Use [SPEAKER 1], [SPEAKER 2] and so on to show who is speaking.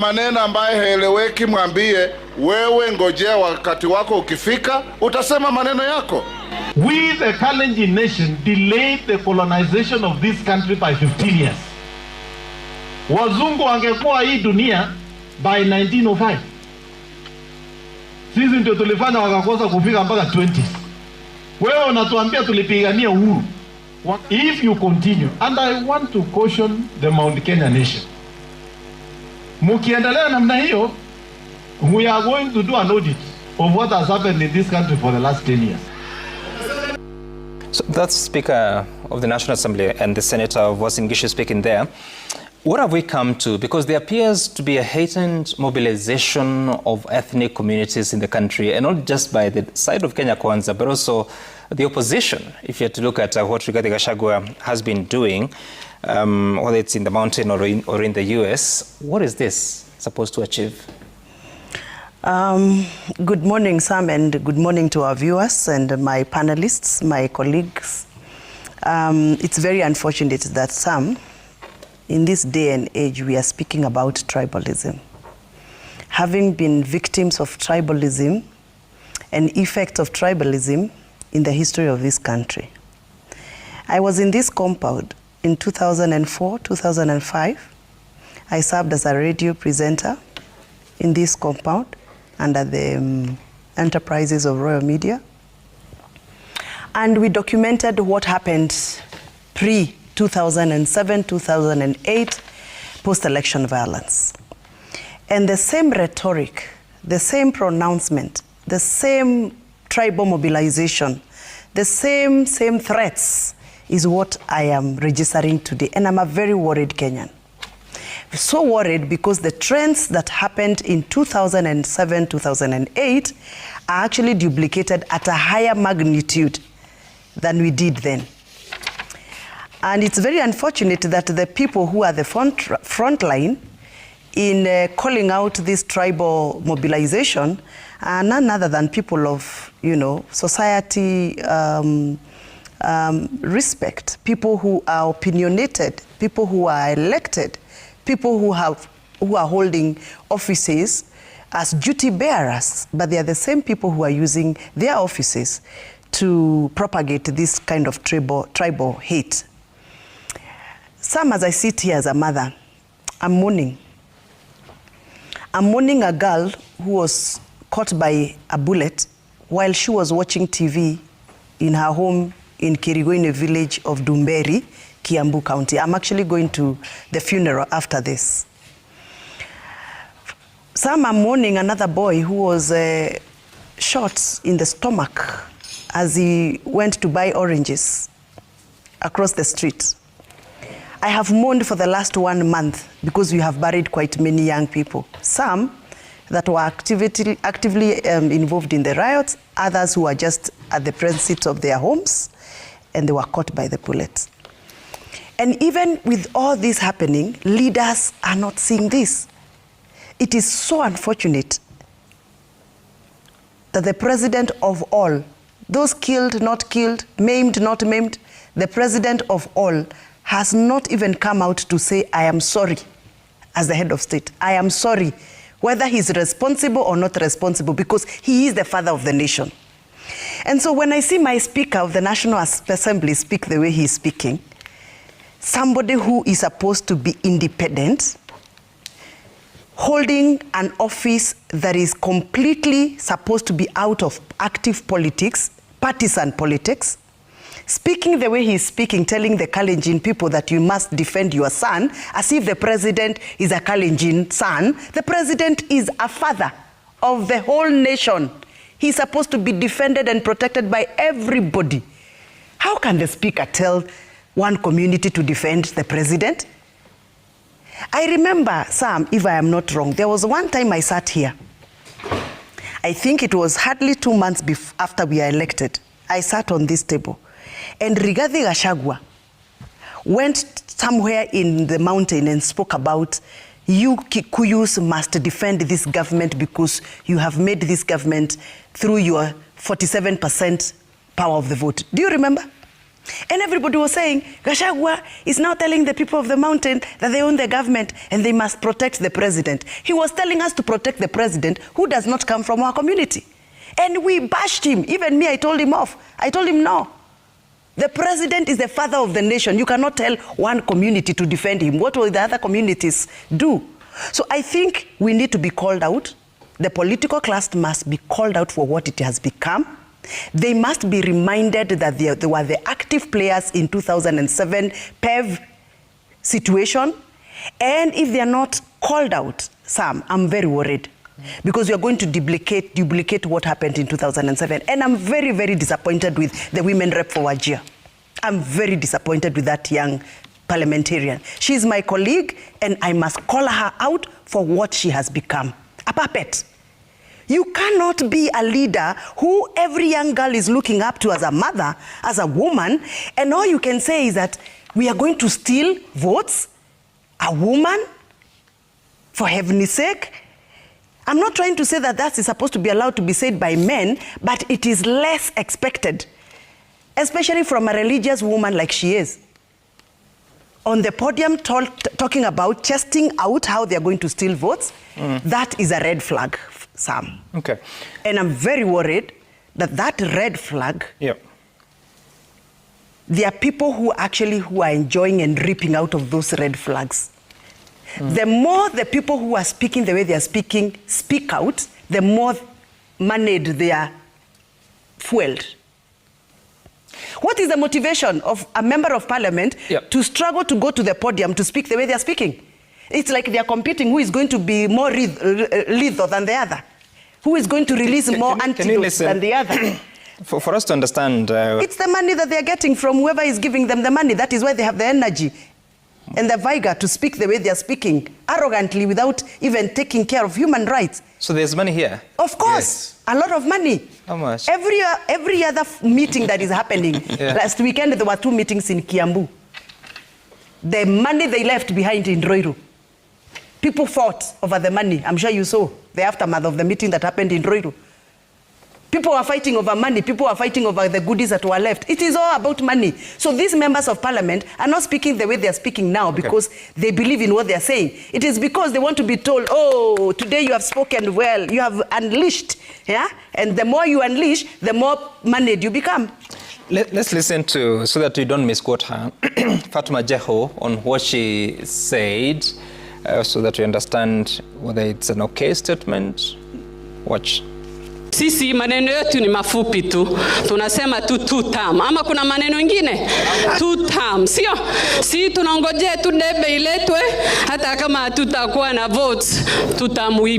[SPEAKER 1] Maneno ambayo haeleweki, mwambie wewe, ngojea wakati wako ukifika utasema maneno yako.
[SPEAKER 2] We, the Kalenjin nation, delayed the colonization of this country by 15 years. Wazungu wangekuwa hii dunia by 1905. Sisi ndio tulifanya wakakosa kufika mpaka 20. Wewe unatuambia tulipigania uhuru. If you continue, and I want to caution the Mount Kenya nation, mukiendelea namna hiyo, we are going to do an audit of what has happened in this country for the last 10 years.
[SPEAKER 3] So that's Speaker of the National Assembly and the Senator of Uasin Gishu speaking there. What have we come to? Because there appears to be a heightened mobilization of ethnic communities in the country, and not just by the side of Kenya Kwanza, but also the opposition. If you had to look at what Rigathi Gachagua has been doing, whether it's in the mountain or in the US, what is this supposed to achieve?
[SPEAKER 4] Good morning, Sam, and good morning to our viewers and my panelists, my colleagues. It's very unfortunate that, Sam, in this day and age, we are speaking about tribalism. Having been victims of tribalism and effect of tribalism in the history of this country. I was in this compound in 2004, 2005. I served as a radio presenter in this compound under the enterprises of Royal Media. And we documented what happened pre-2007, 2008, post-election violence. And the same rhetoric, the same pronouncement, the same tribal mobilization, the same threats is what I am registering today. And I'm a very worried Kenyan. So worried because the trends that happened in 2007, 2008 are actually duplicated at a higher magnitude than we did then. And it's very unfortunate that the people who are the front line in calling out this tribal mobilization are none other than people of, society respect, people who are opinionated, people who are elected, people who are holding offices as duty bearers, but they are the same people who are using their offices to propagate this kind of tribal hate. Some, as I sit here as a mother, I'm mourning. I'm mourning a girl who was caught by a bullet while she was watching TV in her home in Kirigoine village of Dumberi, Kiambu County. I'm actually going to the funeral after this. Some are mourning another boy who was shot in the stomach as he went to buy oranges across the street. I have mourned for the last 1 month because we have buried quite many young people. Some that were actively involved in the riots, others who were just at the premises of their homes, and they were caught by the bullets. And even with all this happening, leaders are not seeing this. It is so unfortunate that the president of all, those killed, not killed, maimed, not maimed, the president of all has not even come out to say, I am sorry, as the head of state. I am sorry, whether he's responsible or not responsible, because he is the father of the nation. And so when I see my Speaker of the National Assembly speak the way he's speaking, somebody who is supposed to be independent, holding an office that is completely supposed to be out of active politics, partisan politics, speaking the way he's speaking, telling the Kalenjin people that you must defend your son, as if the president is a Kalenjin son. The president is a father of the whole nation. He's supposed to be defended and protected by everybody. How can the speaker tell one community to defend the president? I remember, Sam, if I am not wrong, there was one time I sat here. I think it was hardly 2 months after we are elected. I sat on this table. And Rigathi Gachagua went somewhere in the mountain and spoke about, you Kikuyus must defend this government because you have made this government through your 47% power of the vote. Do you remember? And everybody was saying, Gachagua is now telling the people of the mountain that they own the government and they must protect the president. He was telling us to protect the president who does not come from our community. And we bashed him. Even me, I told him off. I told him no. The president is the father of the nation. You cannot tell one community to defend him. What will the other communities do? So I think we need to be called out. The political class must be called out for what it has become. They must be reminded that they were the active players in 2007 PEV situation. And if they are not called out, Sam, I'm very worried. Because we are going to duplicate what happened in 2007. And I'm very, very disappointed with the women rep for Wajir. I'm very disappointed with that young parliamentarian. She's my colleague, and I must call her out for what she has become. A puppet. You cannot be a leader who every young girl is looking up to as a mother, as a woman, and all you can say is that we are going to steal votes, a woman, for heaven's sake. I'm not trying to say that that is supposed to be allowed to be said by men, but it is less expected, especially from a religious woman like she is. On the podium talking about testing out how they're going to steal votes, that is a red flag, Sam.
[SPEAKER 3] Okay.
[SPEAKER 4] And I'm very worried that that red flag, there are people who are enjoying and reaping out of those red flags. The more the people who are speaking the way they are speaking speak out, the more moneyed they are fueled. What is the motivation of a member of parliament to struggle to go to the podium to speak the way they are speaking? It's like they are competing who is going to be more lethal than the other. Who is going to release more antidotes than the other.
[SPEAKER 3] For us to understand...
[SPEAKER 4] it's the money that they are getting from whoever is giving them the money. That is why they have the energy and the vigor to speak the way they are speaking, arrogantly, without even taking care of human rights.
[SPEAKER 3] So there's money here?
[SPEAKER 4] Of course. A lot of money.
[SPEAKER 3] How much?
[SPEAKER 4] Every other meeting that is happening. Last weekend, there were 2 meetings in Kiambu. The money they left behind in Roiru. People fought over the money. I'm sure you saw the aftermath of the meeting that happened in Roiru. People are fighting over money. People are fighting over the goodies that were left. It is all about money. So these members of parliament are not speaking the way they are speaking now because they believe in what they are saying. It is because they want to be told, oh, today you have spoken well, you have unleashed. Yeah? And the more you unleash, the more moneyed you become.
[SPEAKER 3] Let's listen to, so that we don't misquote her, Fatuma Jeho on what she said, so that we understand whether it's an okay statement. Watch.
[SPEAKER 5] Sisi maneno yetu ni mafupi tu. Tunasema tu 2 term. Ama kuna maneno mengine? 2 term. Sio? Si tunangojea tu debe iletwe hata kama tutakuwa na votes tutamuiba.